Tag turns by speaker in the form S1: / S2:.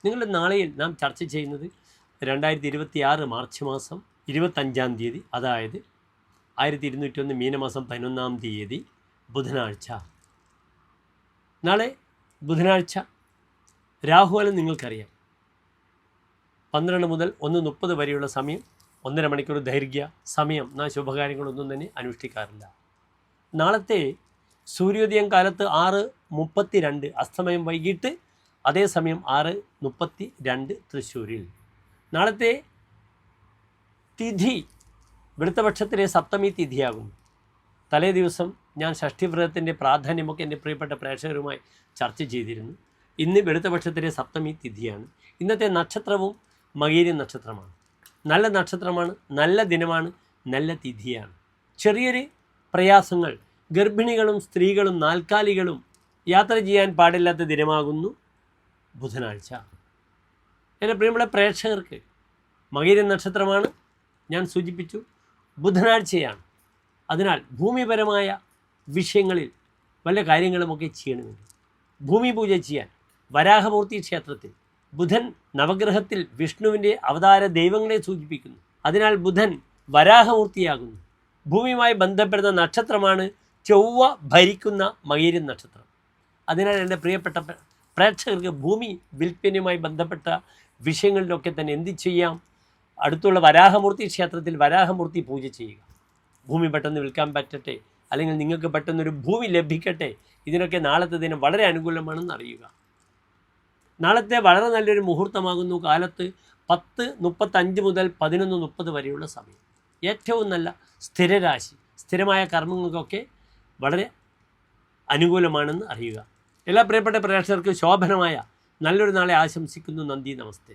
S1: നിങ്ങളുടെ നാളെയിൽ നാം ചർച്ച ചെയ്യുന്നത് 2026 മാർച്ച് മാസം 25-ാം തീയതി, അതായത് 1201 മീനമാസം 11-ാം തീയതി ബുധനാഴ്ച. നാളെ ബുധനാഴ്ച രാഹുകാലം നിങ്ങൾക്കറിയാം. 12 മുതൽ 1:30 വരെയുള്ള സമയം, 1.5 മണിക്കൂർ ദൈർഘ്യ സമയം നാം ശുഭകാര്യങ്ങളൊന്നും തന്നെ അനുഷ്ഠിക്കാറില്ല. നാളത്തെ സൂര്യോദയം കാലത്ത് 6:32, അസ്തമയം വൈകിട്ട് അതേസമയം 6:32 തൃശ്ശൂരിൽ. നാളത്തെ തിഥി വെളുത്തപക്ഷത്തിലെ സപ്തമി തിഥിയാകുന്നു. തലേ ദിവസം ഞാൻ ഷഷ്ഠിവ്രതത്തിൻ്റെ പ്രാധാന്യമൊക്കെ എൻ്റെ പ്രിയപ്പെട്ട പ്രേക്ഷകരുമായി ചർച്ച ചെയ്തിരുന്നു. ഇന്ന് വെളുത്തപക്ഷത്തിലെ സപ്തമി തിഥിയാണ്. ഇന്നത്തെ നക്ഷത്രവും മകീര നക്ഷത്രമാണ്. നല്ല നക്ഷത്രമാണ്, നല്ല ദിനമാണ്, നല്ല തിഥിയാണ്. ചെറിയൊരു പ്രയാസങ്ങൾ, ഗർഭിണികളും സ്ത്രീകളും നാൽക്കാലികളും യാത്ര ചെയ്യാൻ പാടില്ലാത്ത ദിനമാകുന്നു ബുധനാഴ്ച. എൻ്റെ പ്രിയമുള്ള പ്രേക്ഷകർക്ക് മകീര നക്ഷത്രമാണ്, ഞാൻ സൂചിപ്പിച്ചു, ബുധനാഴ്ചയാണ്. അതിനാൽ ഭൂമിപരമായ വിഷയങ്ങളിൽ വല്ല കാര്യങ്ങളുമൊക്കെ ചെയ്യണമെങ്കിൽ ഭൂമി പൂജ ചെയ്യാൻ വരാഹമൂർത്തി ക്ഷേത്രത്തിൽ ബുധൻ നവഗ്രഹത്തിൽ വിഷ്ണുവിൻ്റെ അവതാര ദൈവങ്ങളെ സൂചിപ്പിക്കുന്നു. അതിനാൽ ബുധൻ വരാഹമൂർത്തിയാകുന്നു. ഭൂമിയുമായി ബന്ധപ്പെടുന്ന നക്ഷത്രമാണ് ചൊവ്വ ഭരിക്കുന്ന മകീര നക്ഷത്രം. അതിനാൽ എൻ്റെ പ്രിയപ്പെട്ട പ്രേക്ഷകർക്ക് ഭൂമി വിൽപ്പനയുമായി ബന്ധപ്പെട്ട വിഷയങ്ങളിലൊക്കെ തന്നെ എന്ത് ചെയ്യാം? അടുത്തുള്ള വരാഹമൂർത്തി ക്ഷേത്രത്തിൽ വരാഹമൂർത്തി പൂജ ചെയ്യുക. ഭൂമി പെട്ടെന്ന് വിൽക്കാൻ പറ്റട്ടെ, അല്ലെങ്കിൽ നിങ്ങൾക്ക് പെട്ടെന്നൊരു ഭൂമി ലഭിക്കട്ടെ, ഇതിനൊക്കെ നാളത്തെ ദിനം വളരെ അനുകൂലമാണെന്ന് അറിയുക. നാളത്തെ വളരെ നല്ലൊരു മുഹൂർത്തമാകുന്നു കാലത്ത് 10:35 മുതൽ 11:30 വരെയുള്ള സമയം. ഏറ്റവും നല്ല സ്ഥിരരാശി, സ്ഥിരമായ കർമ്മങ്ങൾക്കൊക്കെ വളരെ അനുകൂലമാണെന്ന് അറിയുക. എല്ലാ പ്രിയപ്പെട്ട പ്രേക്ഷകർക്ക് ശോഭനമായ നല്ലൊരു നാളെ ആശംസിക്കുന്നു. നന്ദി, നമസ്തേ.